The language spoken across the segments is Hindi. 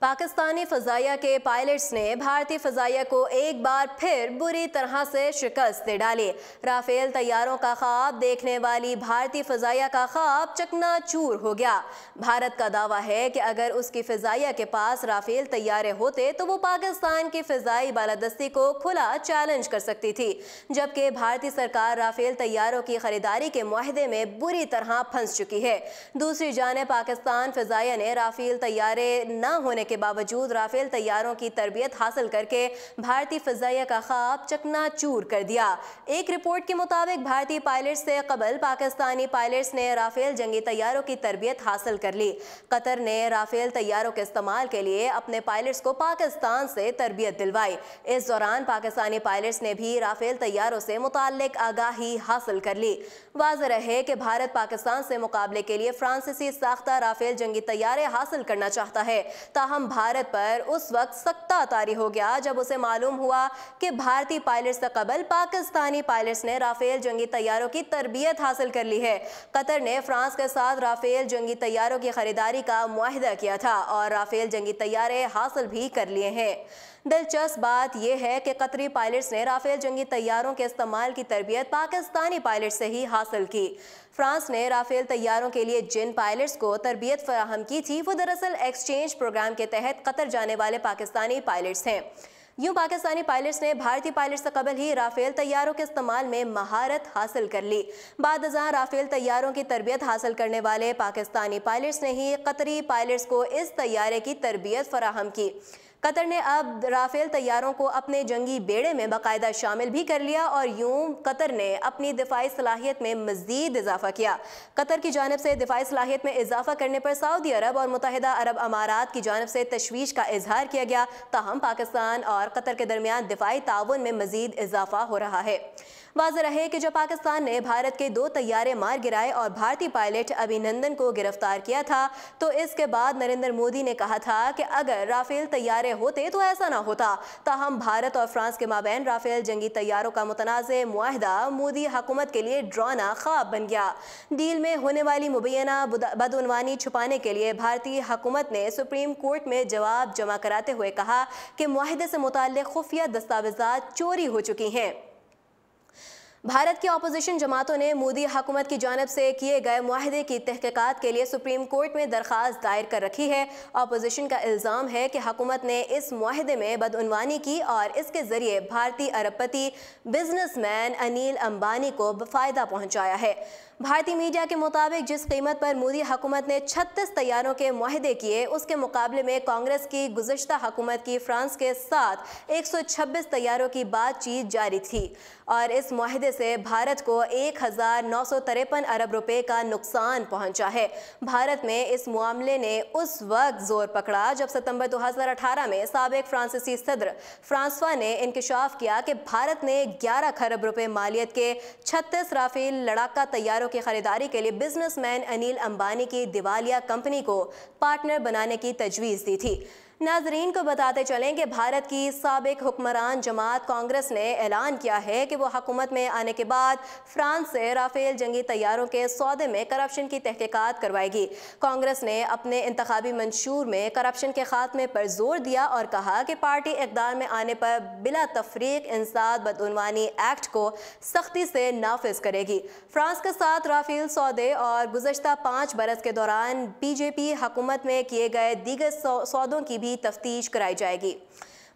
पाकिस्तानी फ़ज़ाइया के पायलट्स ने भारतीय फ़ज़ाइया को एक बार फिर बुरी तरह से शिकस्त दे डाली। राफेल तैयारों का ख्वाब देखने वाली भारतीय फ़ज़ाइया का ख्वाब चकनाचूर हो गया। भारत का दावा है कि अगर उसकी फ़ज़ाइया के पास राफेल तैयारे होते तो वो पाकिस्तान की फ़िज़ाई बालादस्ती को खुला चैलेंज कर सकती थी, जबकि भारतीय सरकार राफेल तैयारों की खरीदारी के मुआहदे में बुरी तरह फंस चुकी है। दूसरी जानिब पाकिस्तान फ़ज़ाइया ने राफेल तैयारे न होने के बावजूद राफेल तैयारों की तरबियत हासिल करके भारतीय फ़ज़ाइया का ख्वाब चकनाचूर कर दिया। एक रिपोर्ट के मुताबिक भारतीय पायलट्स से कबल पाकिस्तानी पायलट्स ने राफेल जंगी तैयारों की तरबियत हासिल कर ली। कतर ने राफेल तैयारों के इस्तेमाल के लिए अपने पायलट्स को पाकिस्तान से तरबियत दिलवाई। इस दौरान पाकिस्तानी पायलट्स ने भी राफेल तैयारों से मुताल्लिक आगाही हासिल कर ली। वाज़ेह रहे कि भारत पाकिस्तान से मुकाबले के लिए फ्रांसीसी साख्ता राफेल जंगी तैयारे हासिल करना चाहता है। ताहम भारत पर उस वक्त सख्ता तारी हो गया जब उसे मालूम हुआ कि भारतीय पायलट्स से कबल पाकिस्तानी पायलट्स ने राफेल जंगी तैयारों की तरबियत हासिल कर ली है। कतर ने फ्रांस के साथ राफेल जंगी तैयारों की खरीदारी का मुआहिदा किया था और राफेल जंगी तैयारे हासिल भी कर लिए हैं। दिलचस्प बात यह है कि कतरी पायलट्स ने राफेल जंगी तैयारों के इस्तेमाल की तरबियत पाकिस्तानी पायलट से ही हासिल की। फ्रांस ने राफेल तैयारों के लिए जिन पायलट्स को तरबियत फराहम की थी वो दरअसल एक्सचेंज प्रोग्राम के तहत कतर जाने वाले पाकिस्तानी पायलट्स हैं। यूं पाकिस्तानी पायलट्स ने भारतीय पायलट्स से कबल ही राफेल तैयारों के इस्तेमाल में महारत हासिल कर ली। बाद-अज़ां राफेल तैयारों की तरबियत हासिल करने वाले पाकिस्तानी पायलट्स ने ही कतरी पायलट्स को इस तैयारे की तरबियत फराहम की। कतर ने अब राफेल तैयारों को अपने जंगी बेड़े में बाकायदा शामिल भी कर लिया और यूं कतर ने अपनी दिफाई सलाहियत में मज़ीद इजाफा किया। कतर की जानिब से दिफाई सलाहियत में इजाफा करने पर सऊदी अरब और मुत्तहिदा अरब अमारात की जानिब से तशवीश का इजहार किया गया। ताहम पाकिस्तान और कतर के दरमियान दिफाई ताउन में मज़ीद इजाफा हो रहा है। वाज़ेह रहे कि जब पाकिस्तान ने भारत के 2 तैयारे मार गिराए और भारतीय पायलट अभिनंदन को गिरफ्तार किया था तो इसके बाद नरेंद्र मोदी ने कहा था कि अगर राफेल तैयारे होते तो ऐसा ना होता। ताहम भारत और फ्रांस के माबैन राफेल जंगी तैयारों का मुतनाज़ मुआहदा मोदी हुकूमत के लिए ड्राना ख्वाब बन गया। डील में होने वाली मुबैना बदउनवानी छुपाने के लिए भारतीय हुकूमत ने सुप्रीम कोर्ट में जवाब जमा कराते हुए कहा कि मुआहदे से मुताल्लिक़ खुफिया दस्तावेज़ात चोरी हो चुकी हैं। भारत की अपोजिशन जमातों ने मोदी हुकूमत की जानिब से किए गए मुआहदे की तहकीकात के लिए सुप्रीम कोर्ट में दरख्वास्त दायर कर रखी है। अपोजिशन का इल्ज़ाम है कि हुकूमत ने इस मुआहदे में बदउनवानी की और इसके ज़रिए भारतीय अरबपति बिजनेसमैन अनिल अंबानी को फ़ायदा पहुँचाया है। भारतीय मीडिया के मुताबिक जिस कीमत पर मोदी हुकूमत ने 36 तैयारों के मुआहदे किए उसके मुकाबले में कांग्रेस की गुज़श्ता हुकूमत की फ्रांस के साथ 126 तैयारों की बातचीत जारी थी और इस मुआहदे से भारत को 1953 अरब रुपए का नुकसान पहुंचा है। भारत में इस मामले ने उस वक्त जोर पकड़ा जब सितंबर 2018 में साबिक फ्रांसीसी सदर फ्रांसवा ने इंकशाफ किया कि भारत ने 11 खरब रुपए मालियत के 36 राफेल लड़ाका तैयारों की खरीदारी के लिए बिजनेसमैन अनिल अंबानी की दिवालिया कंपनी को पार्टनर बनाने की तजवीज़ दी थी। नाजरीन को बताते चलें कि भारत की साबिक हुक्मरान जमात कांग्रेस ने ऐलान किया है कि वो हुकूमत में आने के बाद फ्रांस से राफेल जंगी तैयारों के सौदे में करप्शन की तहकीकात करवाएगी। कांग्रेस ने अपने इंतखाबी मंशूर में करप्शन के खात्मे पर जोर दिया और कहा कि पार्टी इक़्तिदार में आने पर बिला तफरीक इंसाद बदउनवानी एक्ट को सख्ती से नाफिज करेगी। फ्रांस के साथ राफेल सौदे और गुज़श्ता 5 बरस के दौरान बीजेपी हुकूमत में किए गए दीगर सौदों की भी तफ्तीश कराई जाएगी।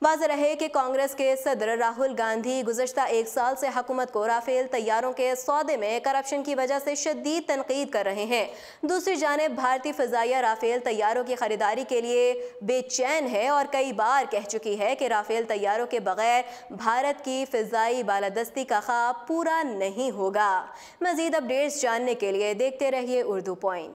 वाज़ेह रहे कि कांग्रेस के सदर राहुल गांधी गुज़श्ता 1 साल से हुकूमत को राफेल तैयारों के सौदे में करप्शन की वजह से शदीद तनकीद कर रहे हैं। दूसरी जानिब भारतीय फ़ज़ाइया राफेल तैयारों की खरीदारी के लिए बेचैन है और कई बार कह चुकी है कि राफेल तैयारों के बगैर भारत की फ़िज़ाई बालादस्ती का ख्वाब पूरा नहीं होगा। मज़ीद अपडेट्स जानने के लिए देखते रहिए उर्दू पॉइंट।